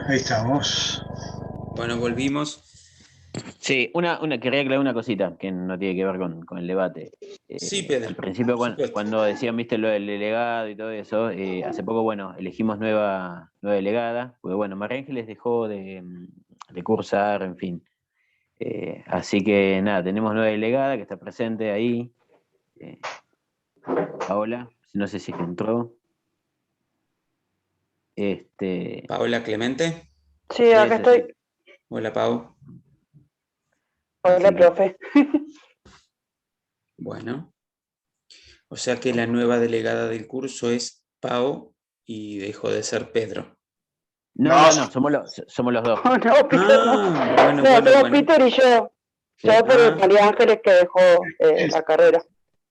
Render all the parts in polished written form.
Ahí estamos. Bueno, volvimos. Sí, quería aclarar una cosita que no tiene que ver con el debate. Sí, Pedro, Al principio, por supuesto. cuando decían, viste, lo del delegado y todo eso, hace poco, bueno, elegimos nueva delegada, porque, bueno, María Ángeles dejó de cursar, en fin. Así que, nada, tenemos nueva delegada que está presente ahí. Paola, no sé si es que entró. Paola Clemente. Sí, Sí, acá sí, sí. estoy. Hola, Pau. Hola, Así que, profe. Bueno, o sea que la nueva delegada del curso es Pau y dejó de ser Pedro. no, somos los dos. Oh, no, Peter no. Bueno, No, bueno, somos bueno. Peter y yo. Sí. Yo por María Ángeles que dejó la carrera.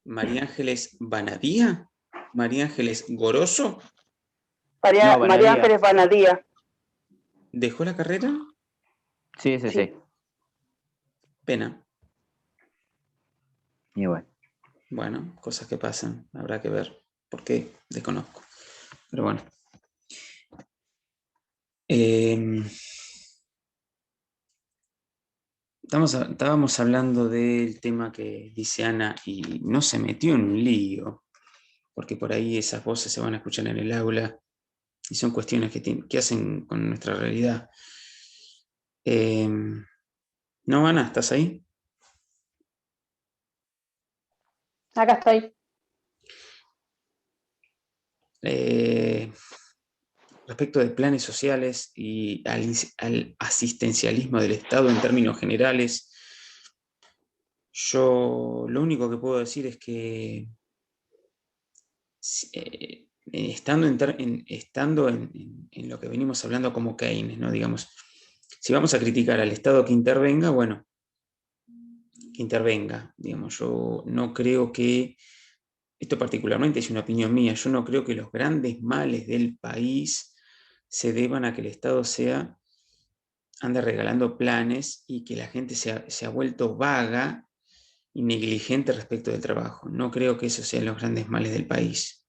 María Ángeles Banadía. María Ángeles Goroso. María, No, María Banadía. Ángeles Banadía. ¿Dejó la carrera? Sí, sí, Sí. sí. Pena. Y bueno. Bueno, cosas que pasan. Habrá que ver por qué. Desconozco. Pero bueno. Estábamos hablando del tema que dice Ana y no se metió en un lío, porque por ahí esas voces se van a escuchar en el aula y son cuestiones que hacen con nuestra realidad. ¿No, Ana? ¿Estás ahí? Acá estoy. Respecto de planes sociales y al asistencialismo del Estado en términos generales, yo lo único que puedo decir es que estando en lo que venimos hablando como Keynes, ¿no? Digamos, si vamos a criticar al Estado que intervenga, bueno, que intervenga. Digamos, yo no creo que, esto particularmente es una opinión mía, yo no creo que los grandes males del país se deban a que el Estado ande regalando planes y que la gente se ha vuelto vaga y negligente respecto del trabajo. No creo que esos sean los grandes males del país.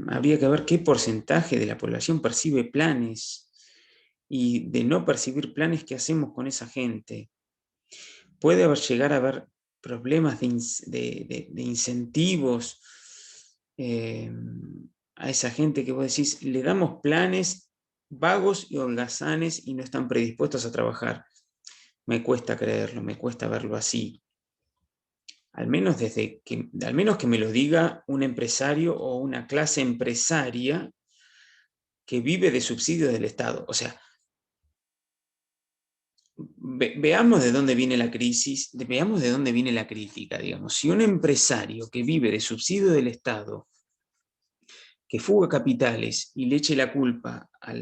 Habría que ver qué porcentaje de la población percibe planes y de no percibir planes, ¿qué hacemos con esa gente? Puede llegar a haber problemas de incentivos a esa gente que vos decís, le damos planes vagos y holgazanes y no están predispuestos a trabajar. Me cuesta creerlo, me cuesta verlo así. Al menos que me lo diga un empresario o una clase empresaria que vive de subsidios del Estado. O sea, veamos de dónde viene la crisis, veamos de dónde viene la crítica, digamos. Si un empresario que vive de subsidio del Estado, que fuga capitales y le eche la culpa a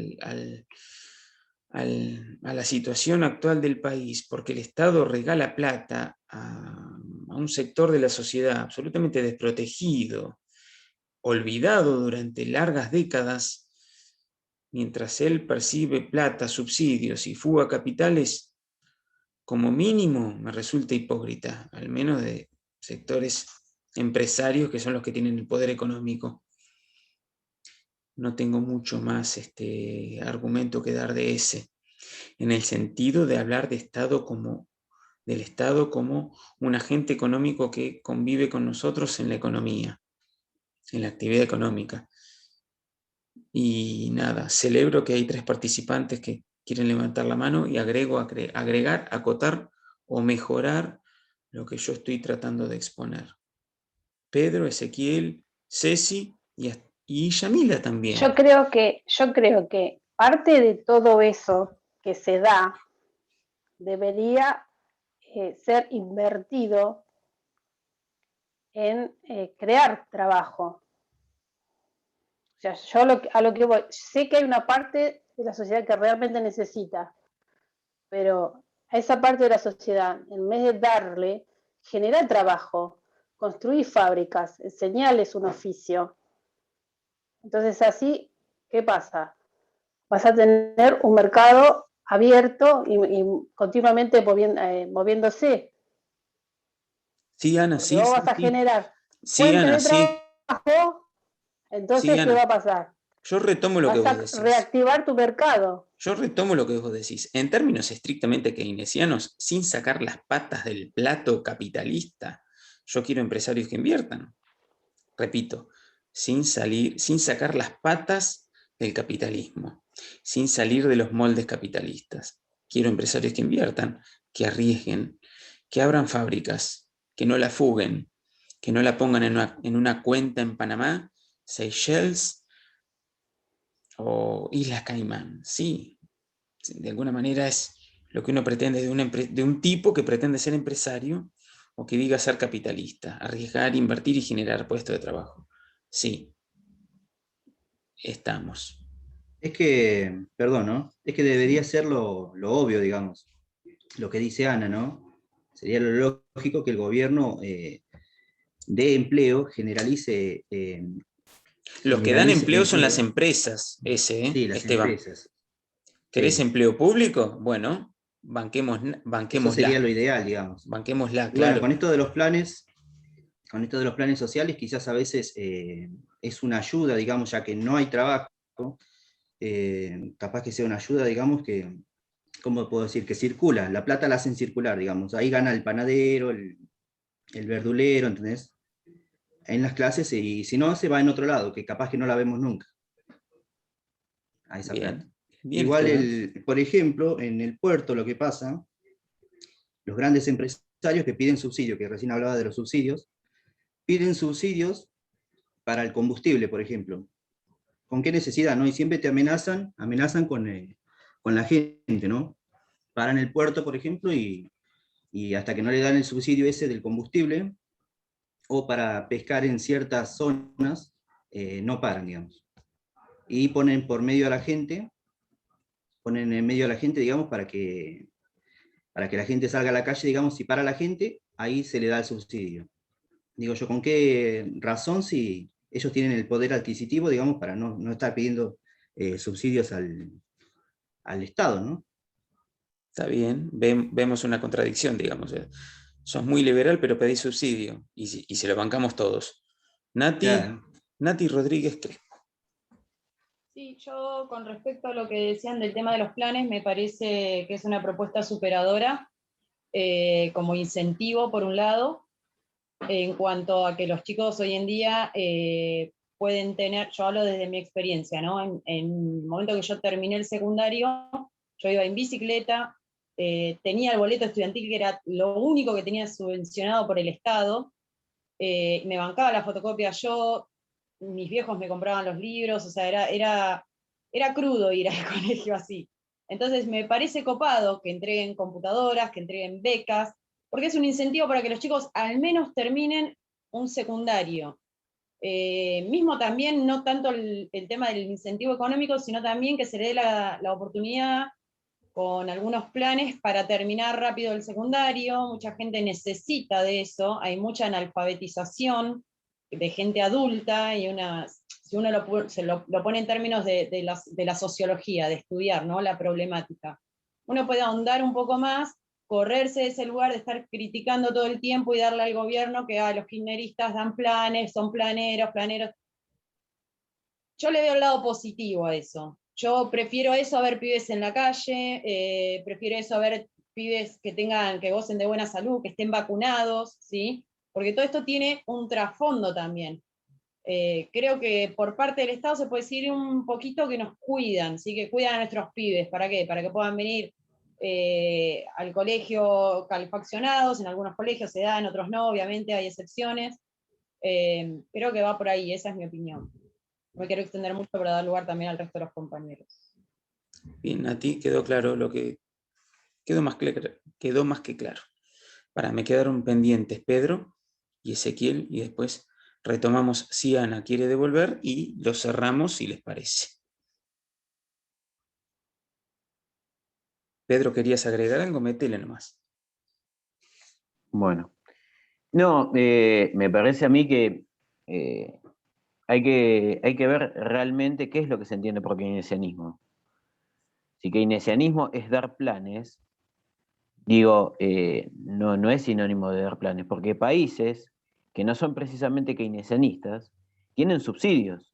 la situación actual del país porque el Estado regala plata a un sector de la sociedad absolutamente desprotegido, olvidado durante largas décadas, mientras él percibe plata, subsidios y fuga capitales, como mínimo me resulta hipócrita, al menos de sectores empresarios que son los que tienen el poder económico. No tengo mucho más argumento que dar de ese, en el sentido de hablar del Estado como un agente económico que convive con nosotros en la economía, en la actividad económica. Y nada, celebro que hay 3 participantes que quieren levantar la mano y agregar, acotar o mejorar lo que yo estoy tratando de exponer. Pedro, Ezequiel, Ceci y Yamila también. Yo creo que parte de todo eso que se da debería ser invertido en crear trabajo. O sea, yo a lo que voy, sé que hay una parte de la sociedad que realmente necesita, pero a esa parte de la sociedad, en vez de darle, generar trabajo, construir fábricas, enseñarles un oficio. Entonces así, ¿qué pasa? Vas a tener un mercado abierto y continuamente moviéndose. Sí, Ana, Porque sí, vos sí, vas a sí. generar Sí, fuentes Ana, de sí. entonces, Sí, ¿qué va Ana, a pasar? yo retomo lo que Vas vos a decís. reactivar tu mercado. Yo retomo lo que vos decís. En términos estrictamente keynesianos, sin sacar las patas del plato capitalista, yo quiero empresarios que inviertan. Repito, sin sacar las patas del capitalismo, sin salir de los moldes capitalistas. Quiero empresarios que inviertan, que arriesguen, que abran fábricas, que no la fuguen, que no la pongan en una cuenta en Panamá, Seychelles o Islas Caimán. Sí, de alguna manera es lo que uno pretende de un tipo que pretende ser empresario o que diga ser capitalista, arriesgar, invertir y generar puestos de trabajo. Sí, estamos. Es que, perdón, ¿no? Es que debería ser lo obvio, digamos, lo que dice Ana, ¿no? Sería lo lógico que el gobierno dé empleo, Los que dan generalice el empleo son las empleo, empresas, sí, las Esteban. empresas, ¿Querés sí. empleo público? Bueno, Eso sería banquémosla, lo ideal, digamos. banquémosla, Y bueno, claro. con esto de los planes sociales, quizás a veces es una ayuda, digamos, ya que no hay trabajo, capaz que sea una ayuda, digamos, que, ¿cómo puedo decir? Que circula, la plata la hacen circular, digamos. Ahí gana el panadero, el verdulero, ¿entendés? En las clases, y si no, se va en otro lado, que capaz que no la vemos nunca, a esa plata. Bien, bien, Igual, Esteban. por ejemplo, en el puerto lo que pasa, los grandes empresarios que piden subsidio, que recién hablaba de los subsidios, piden subsidios para el combustible, por ejemplo. ¿Con qué necesidad, no? Y siempre te amenazan con la gente, ¿no? Paran el puerto, por ejemplo, y hasta que no le dan el subsidio ese del combustible, o para pescar en ciertas zonas, no paran, digamos. Y ponen en medio a la gente, digamos, para que la gente salga a la calle, digamos, si para la gente, ahí se le da el subsidio. Digo yo, ¿con qué razón si ellos tienen el poder adquisitivo, digamos, para no estar pidiendo subsidios al Estado, ¿no? Está bien, vemos una contradicción, digamos. Sos muy liberal, pero pedís subsidio y se lo bancamos todos. Nati, Claro. Nati Rodríguez Crespo. Sí, yo con respecto a lo que decían del tema de los planes, me parece que es una propuesta superadora como incentivo, por un lado, en cuanto a que los chicos hoy en día pueden tener, yo hablo desde mi experiencia, ¿no? En el momento que yo terminé el secundario, yo iba en bicicleta, tenía el boleto estudiantil, que era lo único que tenía subvencionado por el Estado, me bancaba la fotocopia yo, mis viejos me compraban los libros, o sea, era crudo ir al colegio así. Entonces me parece copado que entreguen computadoras, que entreguen becas, porque es un incentivo para que los chicos al menos terminen un secundario. Mismo también, no tanto el tema del incentivo económico, sino también que se le dé la oportunidad con algunos planes para terminar rápido el secundario. Mucha gente necesita de eso, hay mucha analfabetización de gente adulta y si uno lo pone en términos de la sociología, de estudiar, ¿no? La problemática. Uno puede ahondar un poco más, correrse de ese lugar de estar criticando todo el tiempo y darle al gobierno que los kirchneristas dan planes, son planeros, planeros. Yo le veo el lado positivo a eso. Yo prefiero eso a ver pibes en la calle, prefiero eso a ver pibes que gocen de buena salud, que estén vacunados, ¿sí? Porque todo esto tiene un trasfondo también. Creo que por parte del Estado se puede decir un poquito que nos cuidan, ¿sí? Que cuidan a nuestros pibes. ¿Para qué? Para que puedan venir al colegio calefaccionados, en algunos colegios se da, en otros no, obviamente hay excepciones. Creo que va por ahí, esa es mi opinión. No me quiero extender mucho para dar lugar también al resto de los compañeros. Bien, Nati, quedó claro lo que quedó más que claro. Me quedaron pendientes Pedro y Ezequiel y después retomamos si Ana quiere devolver y lo cerramos si les parece. Pedro, ¿querías agregar algo? Métele nomás. Bueno, no, me parece a mí que hay que ver realmente qué es lo que se entiende por keynesianismo. Si keynesianismo es dar planes, digo, no es sinónimo de dar planes, porque países que no son precisamente keynesianistas tienen subsidios.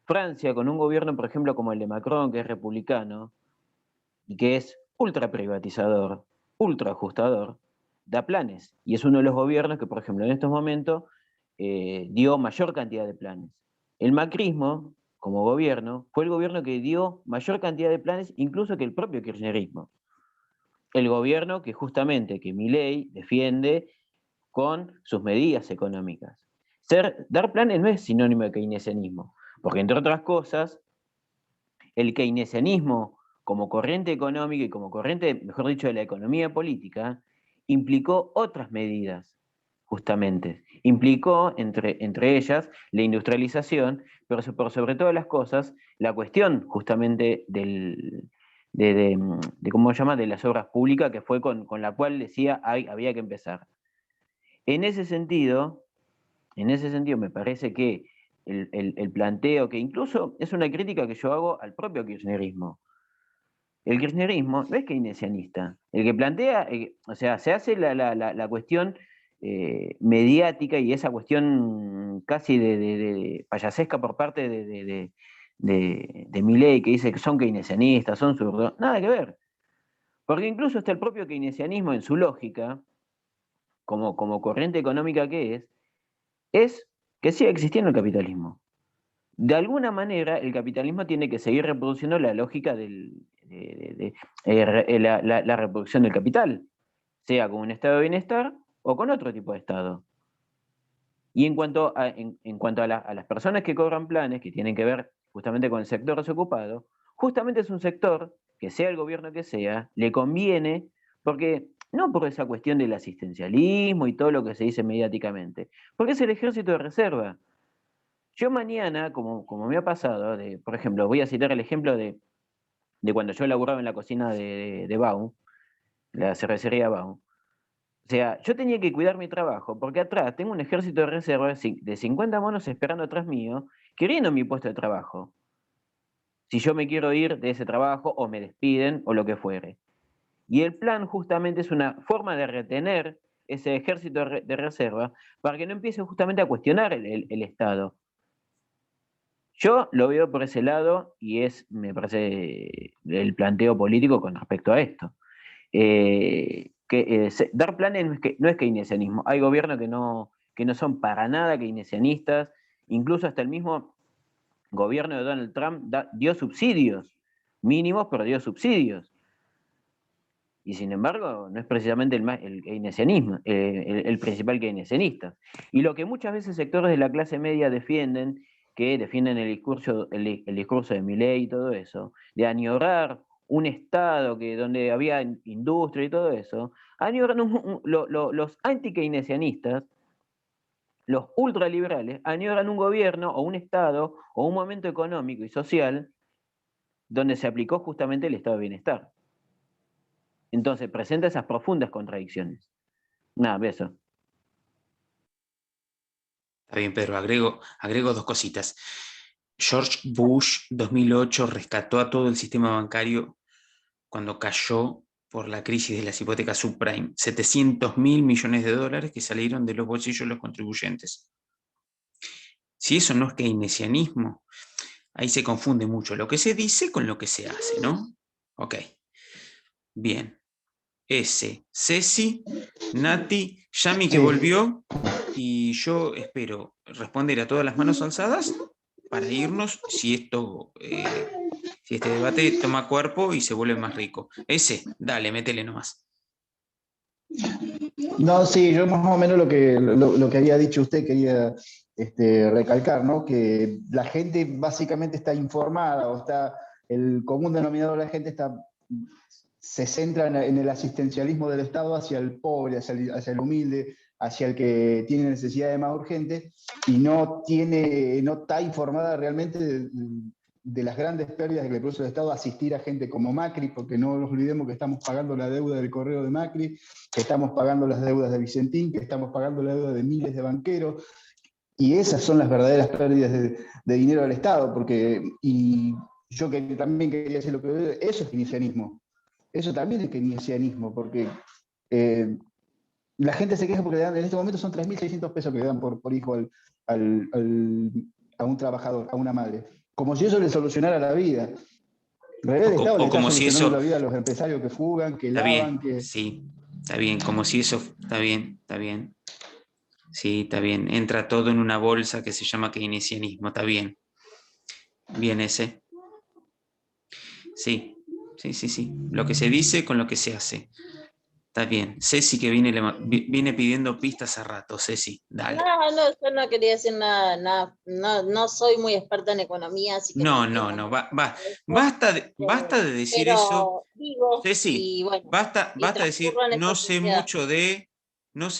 Francia, con un gobierno, por ejemplo, como el de Macron, que es republicano, y que es ultra privatizador, ultra ajustador, da planes. Y es uno de los gobiernos que, por ejemplo, en estos momentos dio mayor cantidad de planes. El macrismo, como gobierno, fue el gobierno que dio mayor cantidad de planes, incluso que el propio kirchnerismo. El gobierno que justamente, que Milei defiende con sus medidas económicas. Dar planes no es sinónimo de keynesianismo, porque entre otras cosas, el keynesianismo como corriente económica y como corriente, mejor dicho, de la economía política, implicó otras medidas, justamente. Implicó, entre ellas, la industrialización, pero por sobre todas las cosas, la cuestión justamente ¿cómo se llama?, de las obras públicas, que fue con la cual decía había que empezar. En ese sentido, me parece que el planteo, que incluso es una crítica que yo hago al propio kirchnerismo. El kirchnerismo no es keynesianista. El que plantea, o sea, se hace la cuestión mediática y esa cuestión casi de payasesca por parte de Milei, que dice que son keynesianistas, son zurdos. Nada que ver. Porque incluso hasta el propio keynesianismo en su lógica, como corriente económica que es que sigue existiendo el capitalismo. De alguna manera, el capitalismo tiene que seguir reproduciendo la lógica la reproducción del capital, sea con un estado de bienestar o con otro tipo de estado. Y en cuanto a las personas que cobran planes, que tienen que ver justamente con el sector desocupado, justamente es un sector que sea el gobierno que sea, le conviene, porque no por esa cuestión del asistencialismo y todo lo que se dice mediáticamente, porque es el ejército de reserva. Yo mañana, como me ha pasado, por ejemplo, voy a citar el ejemplo de cuando yo laburaba en la cocina de Baum, la cervecería Baum. O sea, yo tenía que cuidar mi trabajo, porque atrás tengo un ejército de reserva de 50 monos esperando atrás mío, queriendo mi puesto de trabajo. Si yo me quiero ir de ese trabajo, o me despiden, o lo que fuere. Y el plan justamente es una forma de retener ese ejército de reserva para que no empiece justamente a cuestionar el Estado. Yo lo veo por ese lado y me parece, el planteo político con respecto a esto. Dar planes no es keynesianismo. Hay gobiernos que no son para nada keynesianistas, incluso hasta el mismo gobierno de Donald Trump dio subsidios, mínimos, pero dio subsidios. Y sin embargo, no es precisamente el keynesianismo, el principal keynesianista. Y lo que muchas veces sectores de la clase media defienden, que defienden el discurso de Milei y todo eso, de añorar un Estado donde había industria y todo eso, añoran los anti-keynesianistas, los ultraliberales, añoran un gobierno o un Estado o un momento económico y social donde se aplicó justamente el estado de bienestar. Entonces presenta esas profundas contradicciones. Nada, beso. Está bien, Pedro, agrego dos cositas. George Bush, 2008, rescató a todo el sistema bancario cuando cayó por la crisis de las hipotecas subprime. 700.000 millones de dólares que salieron de los bolsillos de los contribuyentes. Si eso no es keynesianismo, ahí se confunde mucho lo que se dice con lo que se hace, ¿no? Ok. Bien. Ceci, Nati, Yami que volvió, y yo espero responder a todas las manos alzadas para irnos si este debate toma cuerpo y se vuelve más rico. Dale, métele nomás. No, sí, yo más o menos lo que había dicho usted quería recalcar, ¿no? Que la gente básicamente está informada, el común denominador de la gente se centra en el asistencialismo del Estado hacia el pobre, hacia el humilde, hacia el que tiene necesidades más urgentes, y no está informada realmente de las grandes pérdidas que le produce el Estado asistir a gente como Macri, porque no nos olvidemos que estamos pagando la deuda del correo de Macri, que estamos pagando las deudas de Vicentín, que estamos pagando la deuda de miles de banqueros, y esas son las verdaderas pérdidas de dinero del Estado, y yo también quería decir lo que veo, eso es keynesianismo. Eso también es keynesianismo, porque la gente se queja porque le dan, en este momento son 3.600 pesos que le dan por hijo a un trabajador, a una madre. Como si eso le solucionara la vida. En realidad el Estado le está como si solucionando eso... la vida a los empresarios que fugan, que Está lavan, bien, que... sí, está bien, como si eso... Está bien, está bien. Sí, está bien. Entra todo en una bolsa que se llama keynesianismo, está bien. Bien ese. Sí, sí, sí, sí. Lo que se dice con lo que se hace. Está bien. Ceci que viene pidiendo pistas a rato. Ceci, dale. No, yo no quería decir nada, no soy muy experta en economía, así que no entiendo. Basta de decir eso. Pero digo, Ceci, y bueno, basta y de decir, transcurro en esta no sé sociedad.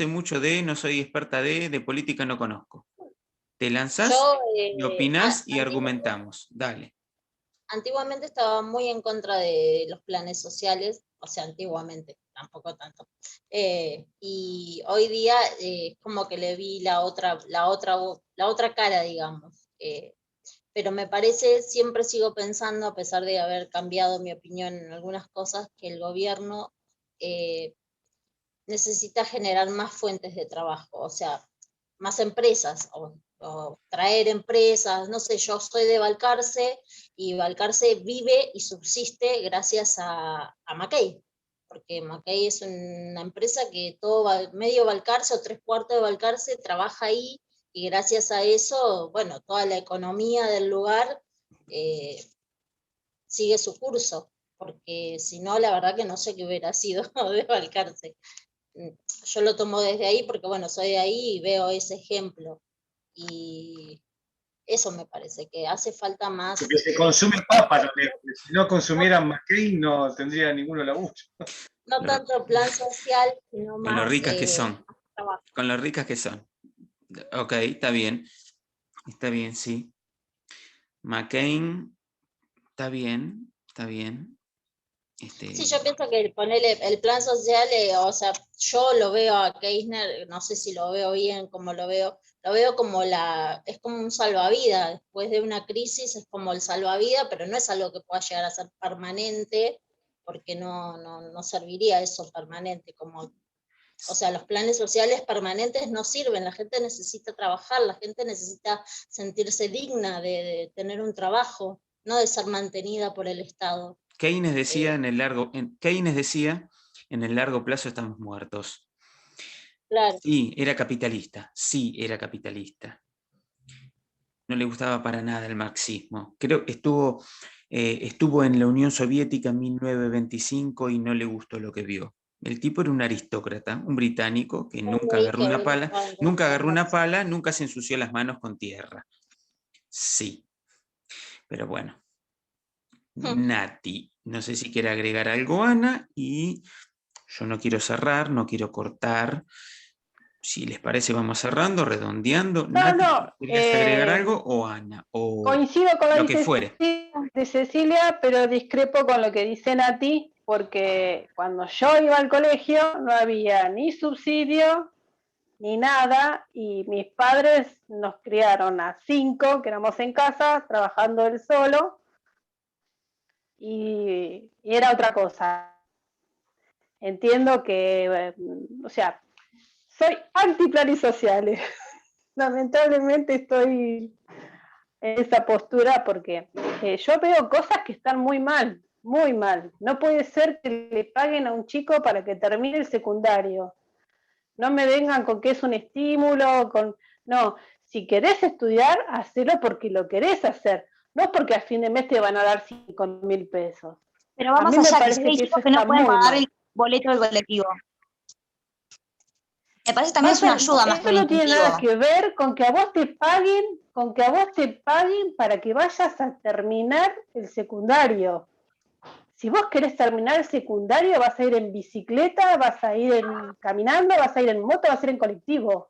mucho de, no soy experta de política no conozco. Te lanzás Yo y opinás y argumentamos. Dale. antiguamente estaba muy en contra de los planes sociales, o sea, antiguamente, tampoco tanto. Y hoy día es como que le vi la otra cara, digamos. Pero me parece, siempre sigo pensando, a pesar de haber cambiado mi opinión en algunas cosas, que el gobierno necesita generar más fuentes de trabajo, o sea, más empresas, o traer empresas, no sé, yo soy de Balcarce, y Balcarce vive y subsiste gracias a Mackay, porque Mackay es una empresa que medio Balcarce o 3/4 de Balcarce trabaja ahí, y gracias a eso, bueno, toda la economía del lugar sigue su curso, porque si no, la verdad que no sé qué hubiera sido de Balcarce. Yo lo tomo desde ahí porque, bueno, soy de ahí y veo ese ejemplo. Y eso me parece, que hace falta más... Porque se consume papa, no, si no consumieran McCain no tendría ninguno laburo. No tanto plan social, sino Con lo más ricas que son. trabajo. Con lo ricas que son. Ok, está bien. Está bien, sí. McCain, está bien, está bien. Sí, yo pienso que el plan social, o sea, yo lo veo a Kirchner, no sé si lo veo bien como lo veo como es como un salvavidas, después de una crisis es como el salvavidas, pero no es algo que pueda llegar a ser permanente, porque no serviría eso permanente, o sea, los planes sociales permanentes no sirven, la gente necesita trabajar, la gente necesita sentirse digna de tener un trabajo, no de ser mantenida por el Estado. Keynes decía en el largo plazo estamos muertos. Claro. Sí, era capitalista. No le gustaba para nada el marxismo. Creo que estuvo en la Unión Soviética en 1925 y no le gustó lo que vio. El tipo era un aristócrata, un británico que nunca agarró una pala, nunca se ensució las manos con tierra. Sí, pero bueno. Nati, no sé si quiere agregar algo, Ana, y yo no quiero cerrar, no quiero cortar. Si les parece, vamos cerrando, redondeando. Nati, ¿querías agregar algo? O Ana, o coincido con lo que fuere. de Cecilia, pero discrepo con lo que dice Nati, porque cuando yo iba al colegio no había ni subsidio ni nada, y mis padres nos criaron a 5, que éramos en casa, trabajando él solo, y era otra cosa. Entiendo que, o sea, soy antiplanes sociales. Lamentablemente estoy en esa postura porque yo veo cosas que están muy mal, muy mal. No puede ser que le paguen a un chico para que termine el secundario. No me vengan con que es un estímulo, no, si querés estudiar, hacelo porque lo querés hacer, no porque a fin de mes te van a dar 5.000 pesos. Pero vamos allá, que hay chicos que no pueden pagar el boleto del colectivo. Me parece también es una ayuda más que un incentivo. Esto no tiene nada que ver con que a vos te paguen para que vayas a terminar el secundario. Si vos querés terminar el secundario, vas a ir en bicicleta, vas a ir caminando, vas a ir en moto, vas a ir en colectivo.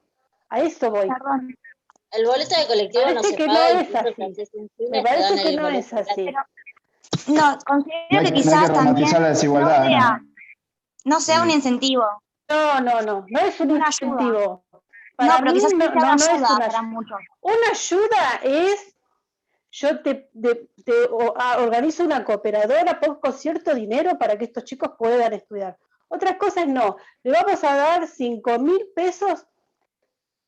A eso voy. Perdón. El boleto de colectivo no se paga. No es así. Me parece que no es así. No, considero que quizás también la desigualdad, no sea un incentivo. No es un incentivo. No, pero quizás sea una ayuda para muchos. Una ayuda es, yo te organizo una cooperadora, pongo cierto dinero para que estos chicos puedan estudiar. Otras cosas no, le vamos a dar 5.000 pesos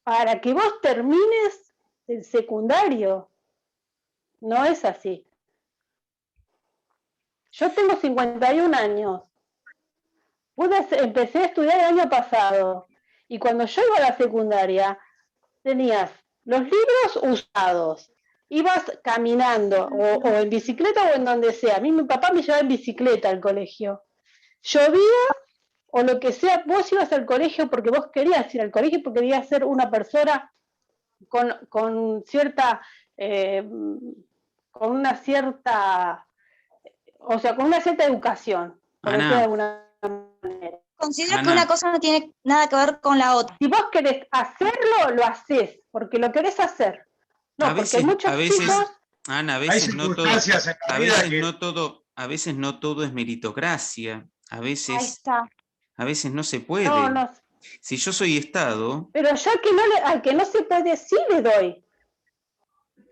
para que vos termines del secundario. No es así. Yo tengo 51 años. Empecé a estudiar el año pasado. Y cuando yo iba a la secundaria, tenías los libros usados. Ibas caminando, o en bicicleta o en donde sea. A mí mi papá me llevaba en bicicleta al colegio. Llovía o lo que sea, vos ibas al colegio porque vos querías ir al colegio, porque querías ser una persona con cierta, con una cierta, o sea, con una cierta educación, por decirlo de alguna manera. Considero que una cosa no tiene nada que ver con la otra. Si vos querés hacerlo, lo haces, porque lo querés hacer. No, a veces, porque muchos chicos... Ana, a veces no todo, a veces no todo es meritocracia, a veces no se puede. No. Si yo soy Estado... Pero yo al que no se puede, sí le doy.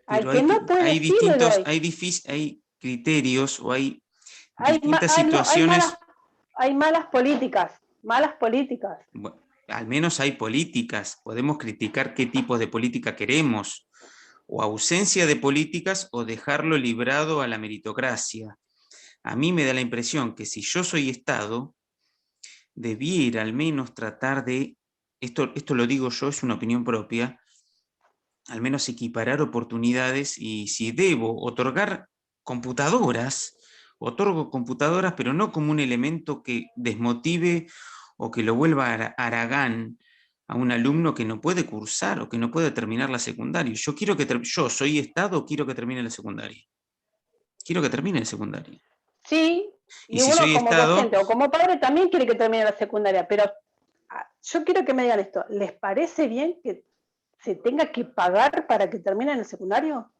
Al que no puede, hay distintos, sí le doy. Hay criterios o hay distintas situaciones. Hay malas políticas. Bueno, al menos hay políticas. Podemos criticar qué tipos de política queremos, o ausencia de políticas, o dejarlo librado a la meritocracia. A mí me da la impresión que si yo soy Estado, debiera al menos tratar de, esto lo digo yo, es una opinión propia, al menos equiparar oportunidades, y si debo otorgar computadoras, otorgo computadoras, pero no como un elemento que desmotive o que lo vuelva Aragán a un alumno que no puede cursar o que no puede terminar la secundaria. Yo soy Estado, quiero que termine la secundaria. Quiero que termine la secundaria. Sí, y si uno soy como Estado, docente o como padre también quiere que termine la secundaria, pero yo quiero que me digan esto, ¿les parece bien que se tenga que pagar para que termine el secundario?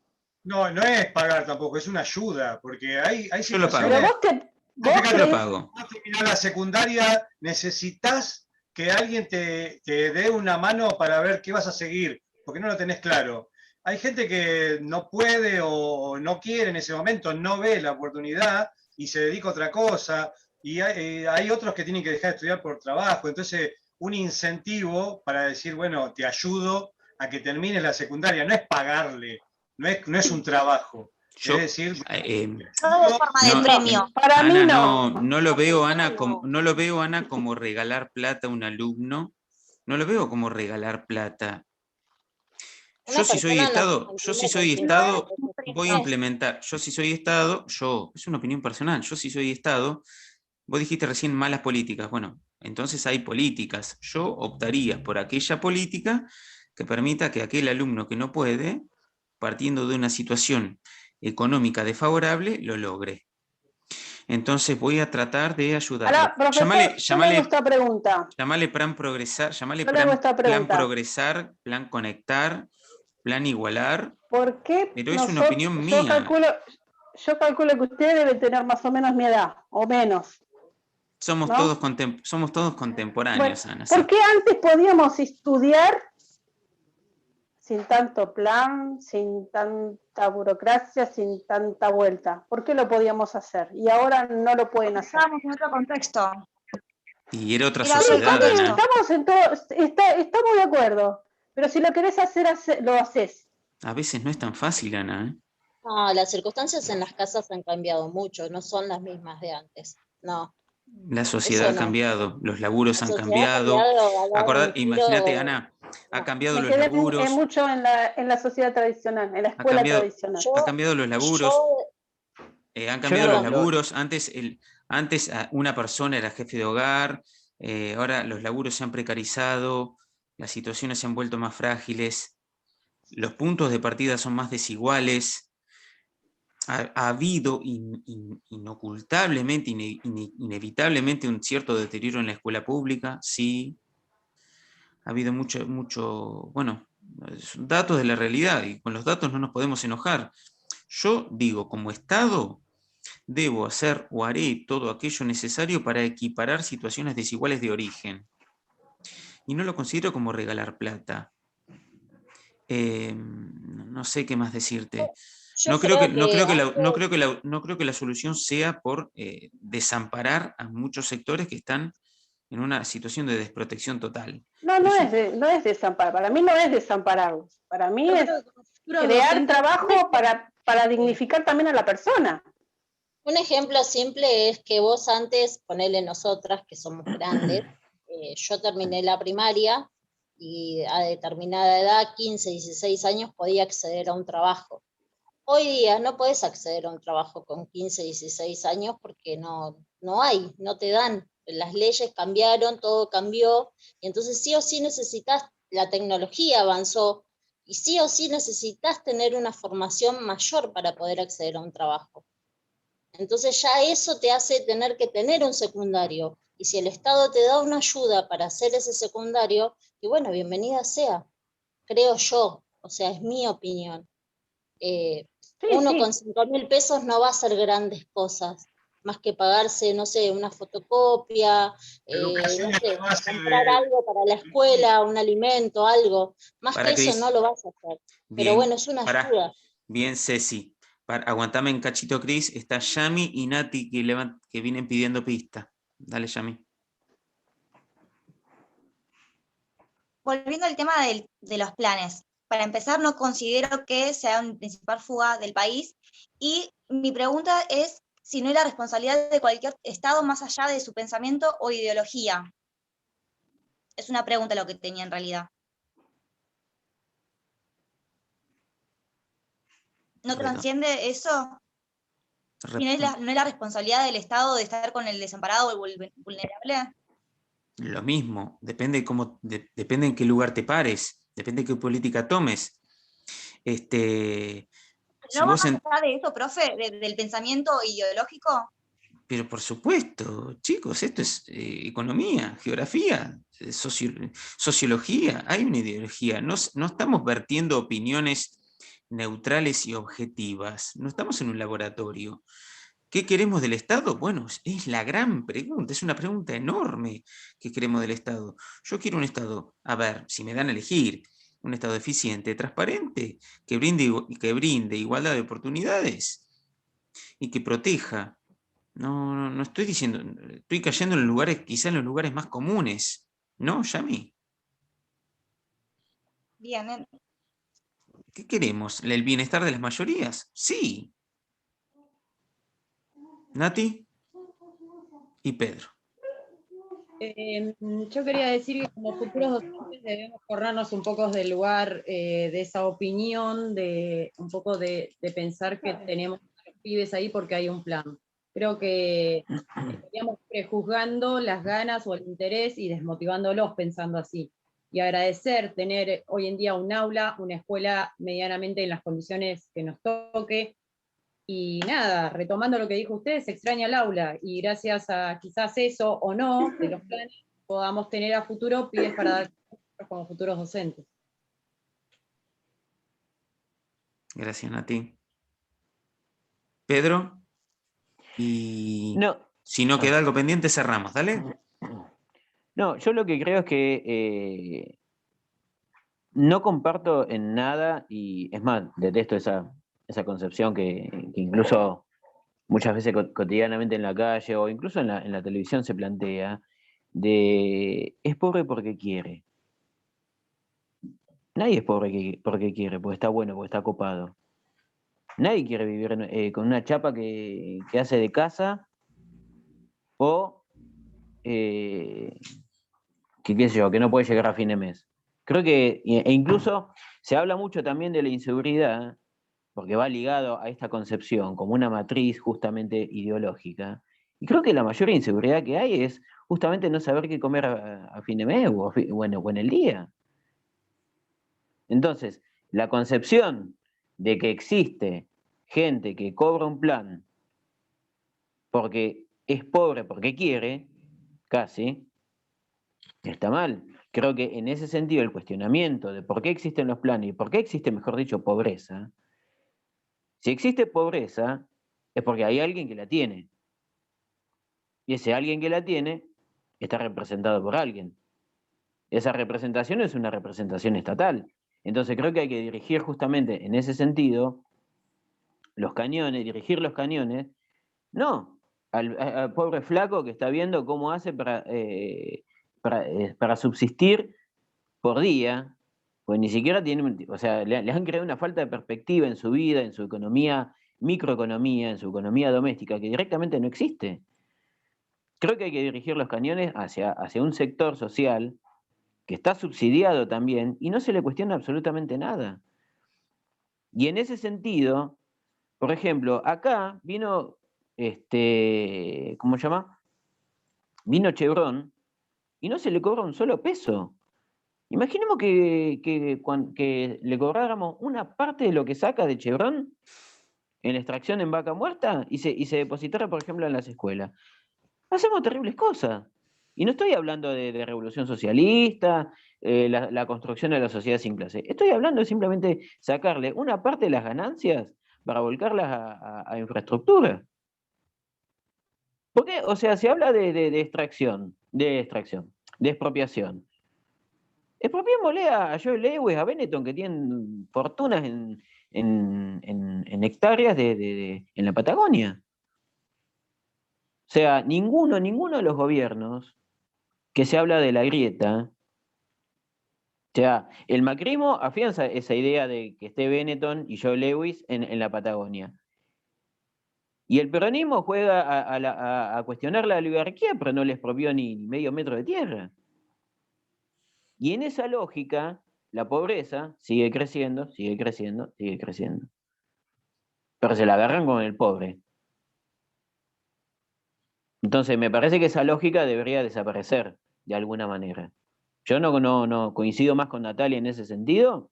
No, no es pagar tampoco, es una ayuda, porque hay yo lo pago. situaciones... Yo lo pago. Para terminar la secundaria necesitas que alguien te dé una mano para ver qué vas a seguir, porque no lo tenés claro. Hay gente que no puede o no quiere en ese momento, no ve la oportunidad y se dedica a otra cosa, y hay otros que tienen que dejar de estudiar por trabajo. Entonces, un incentivo para decir, bueno, te ayudo a que termines la secundaria, no es pagarle, no es un trabajo. Es decir, todo es forma de premio. Para Ana, mí no. No lo veo, Ana, como regalar plata a un alumno. No lo veo como regalar plata. Yo si soy Estado, voy a implementar. Yo si soy Estado, es una opinión personal, yo si soy Estado, vos dijiste recién malas políticas. Bueno, entonces hay políticas. Yo optaría por aquella política que permita que aquel alumno que no puede, partiendo de una situación económica desfavorable, lo logre. Entonces voy a tratar de ayudarlo. Ahora, profesor, llamale plan progresar, plan progresar, plan conectar, plan igualar. ¿Por qué? Pero es una opinión mía. Yo calculo que usted debe tener más o menos mi edad, o menos. Somos todos contemporáneos, Bueno, Ana. ¿por qué antes podíamos estudiar sin tanto plan, sin tanta burocracia, sin tanta vuelta? ¿Por qué lo podíamos hacer? Y ahora no lo pueden hacer. Estábamos en otro contexto. Y era otra sociedad, Ana. Estamos de acuerdo. Pero si lo querés hacer, lo haces. A veces no es tan fácil, Ana. No, las circunstancias en las casas han cambiado mucho, no son las mismas de antes. No. La sociedad ha cambiado, los laburos han cambiado. Imagínate, Ana, ha cambiado los laburos. Mucho en la sociedad tradicional, en la escuela tradicional. Ha cambiado los laburos. Han cambiado los laburos. Antes una persona era jefe de hogar. Ahora los laburos se han precarizado. Las situaciones se han vuelto más frágiles. Los puntos de partida son más desiguales. Ha habido inocultablemente, inevitablemente un cierto deterioro en la escuela pública, sí. Ha habido mucho, bueno, son datos de la realidad y con los datos no nos podemos enojar. Yo digo, como Estado, debo hacer o haré todo aquello necesario para equiparar situaciones desiguales de origen. Y no lo considero como regalar plata. No sé qué más decirte. No creo que la solución sea por desamparar a muchos sectores que están en una situación de desprotección total. No es desamparar. Para mí no es desampararlos. Para mí crear trabajo para dignificar también a la persona. Un ejemplo simple es que vos antes, ponele nosotras, que somos grandes, yo terminé la primaria y a determinada edad, 15, 16 años, podía acceder a un trabajo. Hoy día no podés acceder a un trabajo con 15, 16 años porque no hay, no te dan. Las leyes cambiaron, todo cambió, y entonces sí o sí necesitas, la tecnología avanzó, y sí o sí necesitas tener una formación mayor para poder acceder a un trabajo. Entonces ya eso te hace tener que tener un secundario. Y si el Estado te da una ayuda para hacer ese secundario, y bueno, bienvenida sea, creo yo, o sea, es mi opinión. Uno con 5.000 pesos no va a hacer grandes cosas, más que pagarse, no sé, una fotocopia, Educación no es la sé, base comprar algo para la escuela, un alimento, algo. Más Para que eso Cris. no lo vas a hacer. Pero Bien, bueno, es una ayuda. Bien, Ceci. Aguantame en cachito, Cris. Está Yami y Nati que vienen pidiendo pista. Dale, Yami. Volviendo al tema de los planes. Para empezar, no considero que sea una principal fuga del país. Y mi pregunta es si no es la responsabilidad de cualquier Estado más allá de su pensamiento o ideología. Es una pregunta lo que tenía en realidad. ¿No transciende eso? ¿Y no es la responsabilidad del Estado de estar con el desamparado o el vulnerable? Lo mismo, depende en qué lugar te pares, depende de qué política tomes. Si ¿No va vos más allá de eso, profe, del pensamiento ideológico? Pero por supuesto, chicos, esto es economía, geografía, sociología, hay una ideología. No estamos vertiendo opiniones neutrales y objetivas, no estamos en un laboratorio. ¿Qué queremos del Estado? Bueno, es la gran pregunta, es una pregunta enorme. ¿Qué queremos del Estado? Yo quiero un Estado, a ver, si me dan a elegir, un Estado eficiente, transparente, que brinde igualdad de oportunidades y que proteja. No estoy diciendo, estoy cayendo en los lugares, quizá en los lugares más comunes, ¿no, Yami? Bien. ¿Qué queremos? ¿El bienestar de las mayorías? Sí. Nati y Pedro. Yo quería decir que como futuros docentes debemos corrernos un poco del lugar de esa opinión, de un poco de pensar que tenemos a los pibes ahí porque hay un plan. Creo que estaríamos prejuzgando las ganas o el interés y desmotivándolos pensando así. Y agradecer tener hoy en día un aula, una escuela medianamente en las condiciones que nos toque. Y nada, retomando lo que dijo usted, se extraña el aula y gracias a quizás eso o no de los planes podamos tener a futuro pibes para dar como futuros docentes. Gracias, Nati. Pedro, y si no queda algo pendiente, cerramos, ¿dale? No, yo lo que creo es que no comparto en nada, y es más, detesto esa concepción que incluso muchas veces cotidianamente en la calle o incluso en la televisión se plantea, de es pobre porque quiere. Nadie es pobre porque quiere, porque está bueno, porque está copado. Nadie quiere vivir con una chapa que hace de casa o que qué sé yo, que no puede llegar a fin de mes. Creo que, e incluso se habla mucho también de la inseguridad, porque va ligado a esta concepción como una matriz justamente ideológica. Y creo que la mayor inseguridad que hay es justamente no saber qué comer a fin de mes o en el día. Entonces, la concepción de que existe gente que cobra un plan porque es pobre, porque quiere, casi, está mal. Creo que en ese sentido el cuestionamiento de por qué existen los planes y por qué existe, mejor dicho, pobreza, si existe pobreza es porque hay alguien que la tiene. Y ese alguien que la tiene está representado por alguien. Esa representación es una representación estatal. Entonces creo que hay que dirigir justamente en ese sentido los cañones, dirigir los cañones, no al pobre flaco que está viendo cómo hace para subsistir por día, Pues ni siquiera tienen, o sea, les han creado una falta de perspectiva en su vida, en su economía, microeconomía, en su economía doméstica, que directamente no existe. Creo que hay que dirigir los cañones hacia un sector social que está subsidiado también y no se le cuestiona absolutamente nada. Y en ese sentido, por ejemplo, acá vino, ¿cómo se llama? Vino Chevron y no se le cobra un solo peso. Imaginemos que le cobráramos una parte de lo que saca de Chevron en la extracción en vaca muerta y se depositara, por ejemplo, en las escuelas. Hacemos terribles cosas. Y no estoy hablando de revolución socialista, la construcción de la sociedad sin clase. Estoy hablando de simplemente sacarle una parte de las ganancias para volcarlas a infraestructura. ¿Por qué? O sea, se habla de extracción, de expropiación. Expropiémosle a Joe Lewis, a Benetton, que tienen fortunas en hectáreas en la Patagonia. O sea, ninguno de los gobiernos que se habla de la grieta, o sea, el macrismo afianza esa idea de que esté Benetton y Joe Lewis en la Patagonia. Y el peronismo juega a cuestionar la oligarquía, pero no les expropió ni medio metro de tierra. Y en esa lógica, la pobreza sigue creciendo, sigue creciendo, sigue creciendo. Pero se la agarran con el pobre. Entonces, me parece que esa lógica debería desaparecer de alguna manera. Yo no coincido más con Natalia en ese sentido.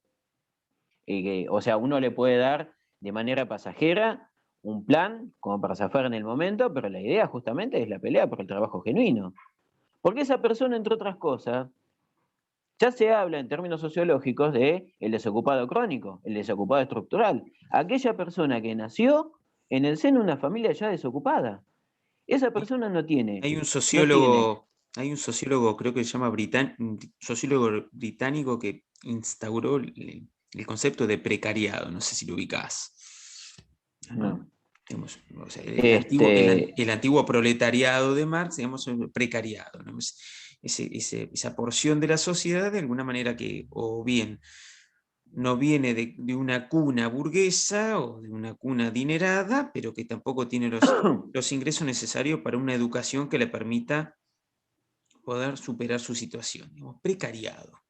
O sea, uno le puede dar de manera pasajera un plan como para zafar en el momento, pero la idea justamente es la pelea por el trabajo genuino. Porque esa persona, entre otras cosas, ya se habla en términos sociológicos de el desocupado crónico, el desocupado estructural. Aquella persona que nació en el seno de una familia ya desocupada. Esa persona no tiene. Hay un sociólogo, creo que se llama un sociólogo británico que instauró el concepto de precariado, no sé si lo ubicás. No. Digamos, o sea, el antiguo proletariado de Marx, digamos, el precariado, ¿no? Esa porción de la sociedad, de alguna manera, que o bien no viene de una cuna burguesa o de una cuna adinerada, pero que tampoco tiene los ingresos necesarios para una educación que le permita poder superar su situación, digamos, precariado.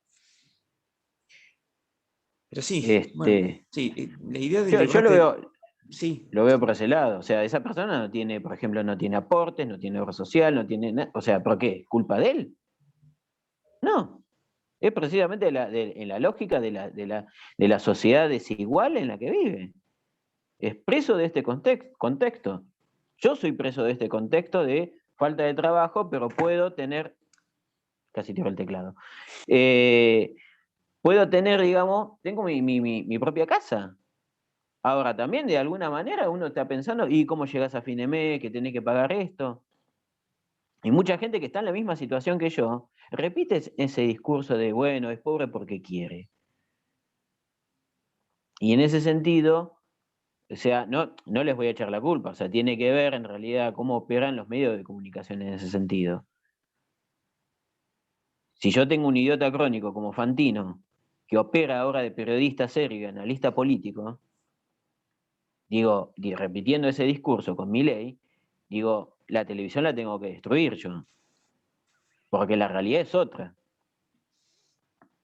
Pero sí, bueno, sí, la idea del debate... Yo lo veo, sí. Lo veo por ese lado. O sea, esa persona no tiene, por ejemplo, no tiene aportes, no tiene obra social, no tiene nada. O sea, ¿por qué? ¿Culpa de él? No. Es precisamente en la lógica de la sociedad desigual en la que vive. Es preso de este contexto. Yo soy preso de este contexto de falta de trabajo, pero puedo tener... Casi tiro el teclado. Puedo tener, digamos, tengo mi propia casa. Ahora, también de alguna manera uno está pensando, ¿y cómo llegás a fin de mes? Que tenés que pagar esto. Y mucha gente que está en la misma situación que yo, repite ese discurso de, bueno, es pobre porque quiere. Y en ese sentido, o sea, no les voy a echar la culpa, o sea, tiene que ver en realidad cómo operan los medios de comunicación en ese sentido. Si yo tengo un idiota crónico como Fantino, que opera ahora de periodista serio y analista político, digo, repitiendo ese discurso con Milei, digo, la televisión la tengo que destruir yo, porque la realidad es otra.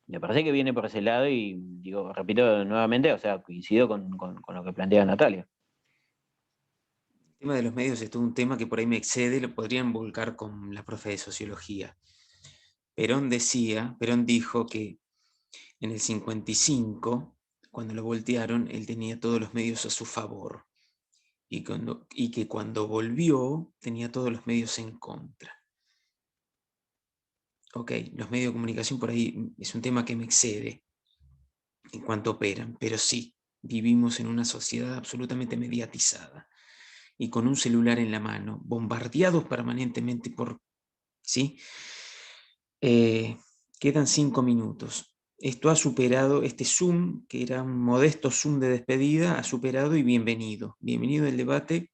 Me parece que viene por ese lado y, digo, repito nuevamente, o sea, coincido con lo que plantea Natalia. El tema de los medios es todo un tema que por ahí me excede, lo podrían volcar con la profe de sociología. Perón dijo que en el 55, cuando lo voltearon, él tenía todos los medios a su favor. Y que cuando volvió, tenía todos los medios en contra. Ok, los medios de comunicación por ahí es un tema que me excede en cuanto operan, pero sí, vivimos en una sociedad absolutamente mediatizada y con un celular en la mano, bombardeados permanentemente por... ¿sí? Quedan 5 minutos. Esto ha superado, este Zoom, que era un modesto Zoom de despedida, ha superado y bienvenido. Bienvenido el debate.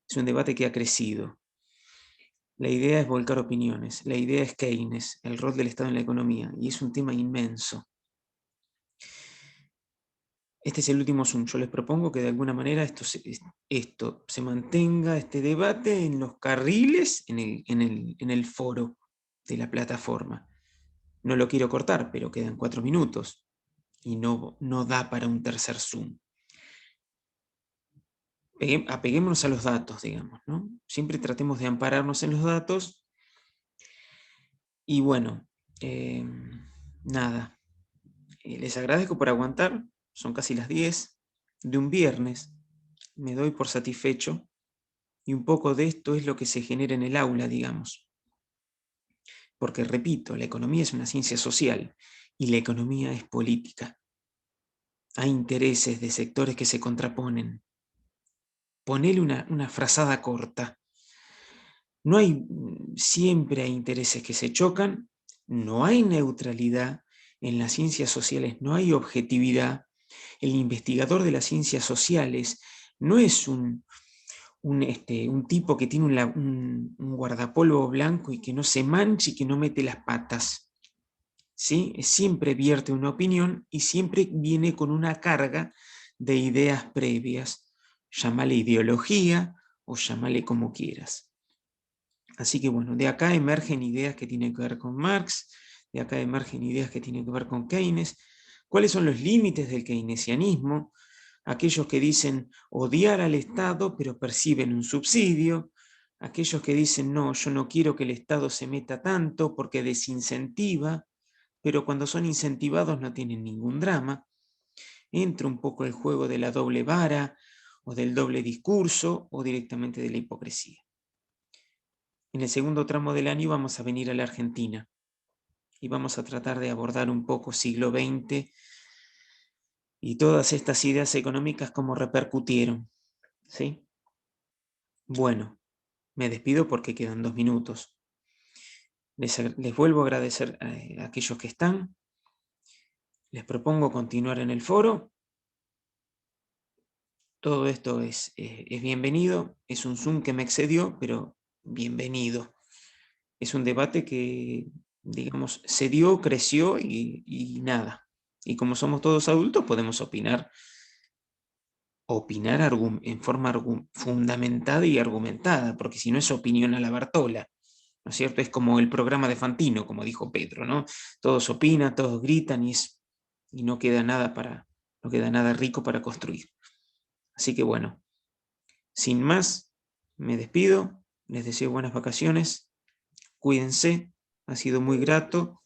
Es un debate que ha crecido. La idea es volcar opiniones. La idea es Keynes, el rol del Estado en la economía. Y es un tema inmenso. este es el último Zoom. Yo les propongo que de alguna manera esto se mantenga, este debate, en los carriles, en el foro de la plataforma. No lo quiero cortar, pero quedan 4 minutos y no da para un tercer Zoom. Apeguémonos a los datos, digamos, ¿no? Siempre tratemos de ampararnos en los datos. Y bueno, nada. Les agradezco por aguantar. Son casi las 10 de un viernes. Me doy por satisfecho. Y un poco de esto es lo que se genera en el aula, digamos. Porque, repito, la economía es una ciencia social y la economía es política. Hay intereses de sectores que se contraponen. Ponele una frazada corta. Siempre hay intereses que se chocan, no hay neutralidad, en las ciencias sociales no hay objetividad, el investigador de las ciencias sociales no es un tipo que tiene un guardapolvo blanco y que no se manche y que no mete las patas. ¿Sí? Siempre vierte una opinión y siempre viene con una carga de ideas previas. Llámale ideología o llámale como quieras. Así que bueno, de acá emergen ideas que tienen que ver con Marx, de acá emergen ideas que tienen que ver con Keynes. ¿Cuáles son los límites del keynesianismo? Aquellos que dicen odiar al Estado pero perciben un subsidio, aquellos que dicen no, yo no quiero que el Estado se meta tanto porque desincentiva, pero cuando son incentivados no tienen ningún drama. Entra un poco el juego de la doble vara o del doble discurso o directamente de la hipocresía. En el segundo tramo del año vamos a venir a la Argentina y vamos a tratar de abordar un poco siglo XX y todas estas ideas económicas cómo repercutieron. ¿Sí? Bueno, me despido porque quedan 2 minutos. Les vuelvo a agradecer a aquellos que están. Les propongo continuar en el foro. Todo esto es bienvenido. Es un Zoom que me excedió, pero bienvenido. Es un debate que, digamos, se dio, creció y nada. Y como somos todos adultos, podemos opinar en forma fundamentada y argumentada, porque si no es opinión a la Bartola, ¿no es cierto? Es como el programa de Fantino, como dijo Pedro, ¿no? Todos opinan, todos gritan y no queda nada rico para construir. Así que bueno, sin más, me despido, les deseo buenas vacaciones, cuídense, ha sido muy grato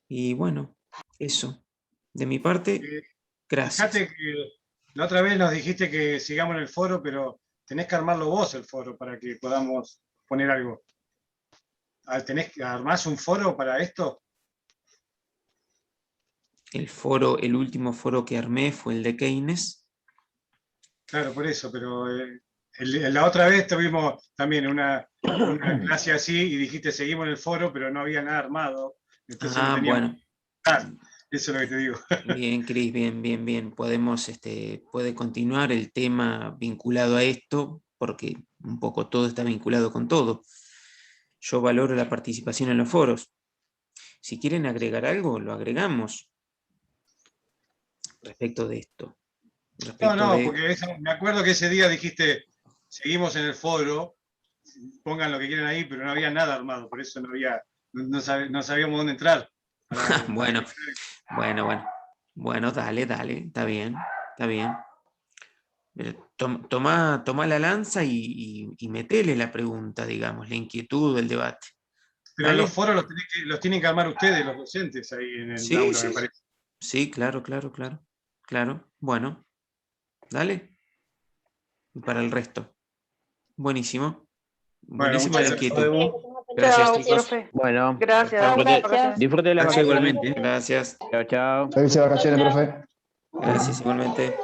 y bueno, eso. De mi parte, gracias. Fíjate que la otra vez nos dijiste que sigamos en el foro, pero tenés que armarlo vos el foro para que podamos poner algo. ¿Armás un foro para esto? El último foro que armé fue el de Keynes. Claro, por eso, pero la otra vez tuvimos también una clase así y dijiste seguimos en el foro, pero no había nada armado. Entonces no teníamos. Bueno. Eso es lo que te digo. Bien, Cris, bien. Puede continuar el tema vinculado a esto, porque un poco todo está vinculado con todo. Yo valoro la participación en los foros. Si quieren agregar algo, lo agregamos respecto de esto. Porque me acuerdo que ese día dijiste, seguimos en el foro, pongan lo que quieran ahí, pero no había nada armado, por eso no sabíamos dónde entrar. Bueno, dale, está bien. Pero toma la lanza y metele la pregunta, digamos, la inquietud, el debate. Pero los foros los tienen que armar ustedes, los docentes, ahí en el aula, me parece. Sí, claro. Bueno, dale. Y para el resto. Buenísimo. Buenísima la inquietud. Gracias, chicos. Bueno, Gracias. Disfrute de la vacaciones. Gracias. Chao. Felices vacaciones, profe. Gracias igualmente.